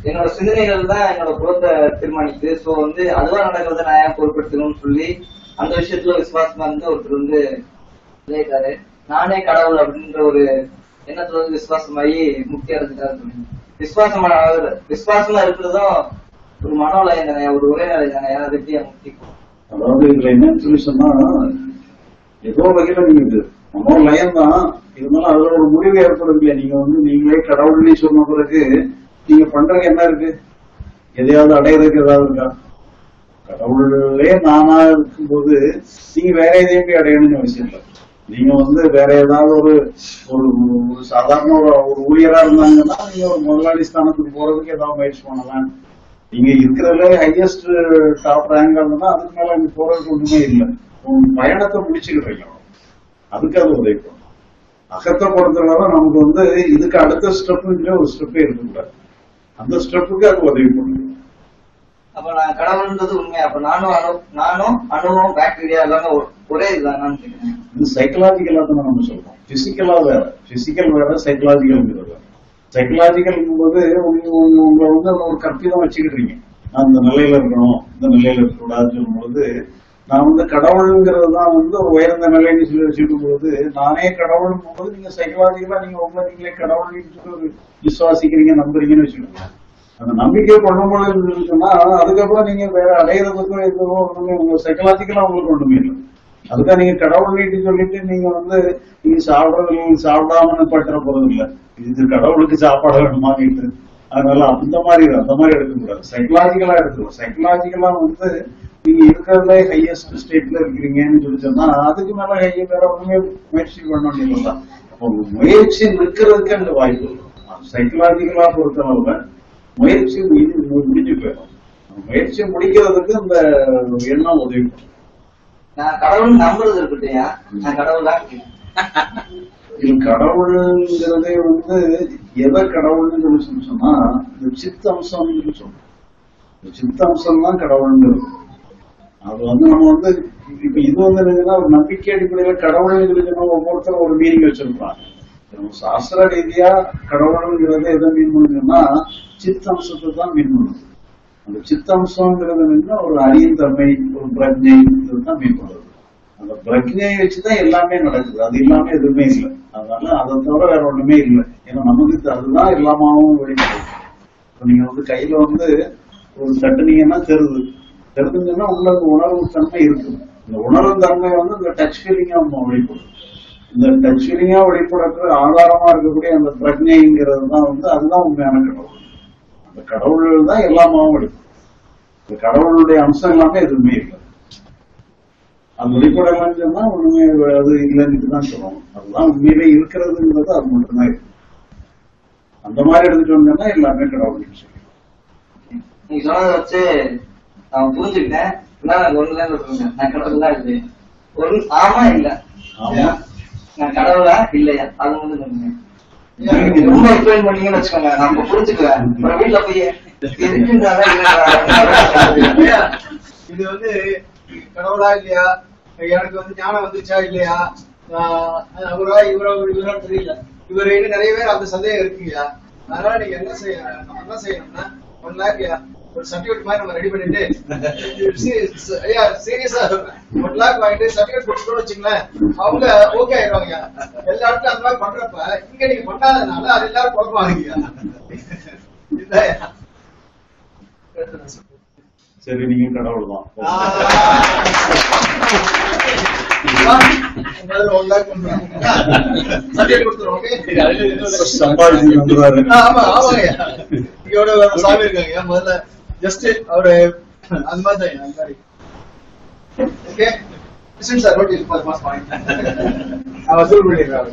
என்னோட சிந்தனைகள் தான் என்னோட குலத்தை தீர்மானிக்குது. சோ அதுவா நடக்கிறத நான் ஏன் பொருட்படுத்தணும்னு சொல்லி அந்த விஷயத்துல விசுவாசமா இருந்து ஒருத்தர் சொல்லிட்டாரு. நானே கடவுள் அப்படின்ற ஒரு எண்ணத்துல விசுவாசமாயி முக்தி அடைஞ்சிட்டாரு. விசுவாசமா இருக்கிறதும் ஒரு மனோலயம் தானே, ஒரு ஒரே நிலை தானே. ஏன்னா வெற்றியா முக்தி. அதாவது இதுல என்னன்னு சொல்லி சொன்னா, ஏதோ வகையில நீங்க மனோலயம் தான் இருந்தாலும் அதுல ஒரு முடிவு ஏற்படும் இல்லையா. நீங்க நீங்களே கடவுள்னு சொன்ன பிறகு நீங்க பண்றது என்ன இருக்கு? எதையாவது அடையிறதுக்கு ஏதாவது இருக்கா? கடவுளே நானா இருக்கும்போது நீங்க வேற எதையும் போய் அடையணும்னு அவசியம் இல்லை. நீங்க வேற ஏதாவது ஒரு சாதாரண ஒரு ஊழியரா இருந்தாங்கன்னா நீங்க ஒரு முதலாளி ஸ்தானத்துக்கு போறதுக்கு ஏதாவது முயற்சி பண்ணலாம். நீங்க இருக்கிறதுல ஹையஸ்ட் டாப் ரேங்க் இருந்தா அதுக்கு மேல அங்க போறதுக்கு ஒண்ணுமே இல்லை. பயணத்தை முடிச்சுக்கிட்டு அதுக்கு அது உதவி பண்ணும். அகத்தை பொறுத்தவரை நமக்கு இதுக்கு அடுத்த ஸ்டெப்ங்கிற ஒரு ஸ்டெப்பே இருக்கக்கூடாது. அந்த ஸ்டெப்புக்கு அது உதவி பண்ணும். அப்ப நான் கடவுள்ன்றது உண்மையா? அப்ப நானும் அணுவும் பாக்டீரியா எல்லாமே ஒரே இதுதான். இது சைக்கலாஜிக்கலா தான் நம்ம சொல்றோம். பிசிக்கலா வேற, பிசிக்கல் வேற, சைக்கலாஜிக்கல் வேற. சைக்கலாஜிக்கல் போது உங்களை ஒரு கற்பிதம் வச்சுக்கிட்டீங்க. நான் இந்த நிலையில இருக்கணும், இந்த நிலையில இருக்கக்கூடாதுன்னு சொல்லும்போது நான் கடவுளுங்கிறது தான் ஒரு உயர்ந்த நிலைன்னு சொல்லி வச்சுக்கும் போது நானே கடவுள் போது நீங்க சைக்கலாஜிக்கலா நீங்க நீங்களே கடவுள் ஒரு விசுவாசிக்கிறீங்க, நம்புறீங்கன்னு வச்சுக்கோங்க. அந்த நம்பிக்கை பண்ணும்போது சொன்னா அதுக்கப்புறம் நீங்க வேற அடையிறதுக்கும் எதுவும் உங்க சைக்கலாஜிக்கலா உங்களுக்கு ஒண்ணுமே இல்லை. அதுக்காக நீங்க கடவுள் நீட்டு சொல்லிட்டு நீங்க நீங்க சாப்பிடாம பற்ற போறது இல்லை. இது கடவுளுக்கு சாப்பாடு வேணுமா கேட்டு அதனால அந்த மாதிரி எடுக்கக்கூடாது. சைக்கலாஜிக்கலா எடுத்துக்கணும். சைக்கலாஜிக்கலா நீங்க இருக்கிறதுல ஹையஸ்ட் ஸ்டேட்ல இருக்கிறீங்கன்னு சொல்லி சொன்னா அதுக்கு மேல வேற ஒண்ணுமே முயற்சி பண்ண வேண்டியது. அப்போ முயற்சி நிற்கிறதுக்கு அந்த வாய்ப்பு இருக்கும். சைக்கலாஜிக்கலா பொறுத்தளவுல முயற்சி முடிஞ்சு போயிடும். முயற்சி முடிக்கிறதுக்கு இந்த எண்ணம் உதவி பண்ணும். நான் கடவுள் நம்புறது இருக்கட்டையா, நான் கடவுள் தான். இது கடவுளுங்கிறதே எதை கடவுள்னு சொல்லி சொன்னா இந்த சித்தம்சம்னு சொல்றோம். இந்த சித்தம்சம் தான் கடவுள்ங்கிறது. அது நம்ம இப்ப இது என்னன்னா ஒரு நம்பிக்கை அடிப்படையில கடவுள் இருக்குன்னா ஒவ்வொருத்தரும் ஒரு மீனிங் வச்சிருப்பாங்க. சாஸ்திர ரீதியா கடவுளுங்கிறத எதை மீன் பண்ணுன்னா சித்தம்சத்தை தான் மீன் பண்ணுது. அந்த சித்தம்சம்ங்கிறது ஒரு அறியும் தன்மை, ஒரு பிரஜை, இதுதான் மீன் பண்ணுறது. அந்த பிரஜையை வச்சுதான் எல்லாமே நடக்குது. அது இல்லாம எதுவுமே இல்லை. அதனால அதை தவிர வேற ஒண்ணுமே இல்லை. ஏன்னா நமக்கு அதுதான் எல்லாமாவும் வெளிப்படுது. இப்ப நீங்க கையில ஒரு தட்டுனீங்கன்னா தெரிஞ்சுன்னா உள்ள உணர்வு தன்மை இருக்குது. இந்த உணர்வு தன்மை இந்த டச் ஃபீலிங்கா வெளிப்படும். இந்த டச் ஃபீலிங்கா வெளிப்படுற ஆதாரமா இருக்கக்கூடிய அந்த பிரஜைங்கிறது தான் அதுதான் உண்மையான கடவுள். அந்த கடவுள் தான் எல்லாமாவும் எடுக்கும். இந்த கடவுளுடைய அம்சம் எல்லாமே எதுவுமே இல்லை. அது வெளிப்படலாம்னு சொன்னா ஒண்ணுமே அது இல்லைன்னு தான் சொல்லணும். அதுதான் உண்மையிலே இருக்கிறதுங்கிறது அது மட்டும்தான் இருக்கு. அந்த மாதிரி எடுத்துட்டு வந்தோம்னா எல்லாமே கடவுள் சொல்லி நீங்க சொன்னதை வச்சு நான் புரிஞ்சுக்கிட்டேன். நான் கடவுள் தான் இல்லை. ஒரு ஆமா இல்ல நான் கடவுளா இல்லையா அது சொல்லுங்க. ரொம்ப எக்ஸ்பிளைன் பண்ணீங்கன்னு வச்சுக்கோங்க, நம்ம புரிஞ்சுக்குவேன். அப்புறம் வீட்டுல போய் இது கடவுளா இல்லையா, எனக்கு ஞானம் வந்துச்சா இல்லையா, அவரா இவரா தெரியல, இவரு நிறைய பேர் அந்த சந்தேகம் இருக்குங்கய்யா. அதனால நீங்க என்ன செய்யணும்னா 1 lakh ஒரு சர்டிபிகேட் மாதிரி நம்ம ரெடி பண்ணிட்டு சீரியஸா 1 lakh வாங்கிட்டு சர்டிபிகேட் கொடுத்துட்டோம்னு வச்சுங்களேன், அவங்க ஓகே ஆயிடுவாங்க. எல்லா இடத்துல அந்த மாதிரி பண்றப்ப இங்க நீங்க பண்ணாதனால அது எல்லாரும் குழப்பமாங்க. சரி, நீங்க கடவுள் தான். 1 lakh சர்டிபிகேட் கொடுத்துருவோம். சம்பாதிச்சு வந்துருவாரு. ஆமா ஆமாங்க. இங்கோட சாமி இருக்காங்க. முதல்ல ஜஸ்ட் அவரு அந்த மாதிரி அந்த மாதிரி okay sir. Notice pass point அவ சொல்ல முடியாது.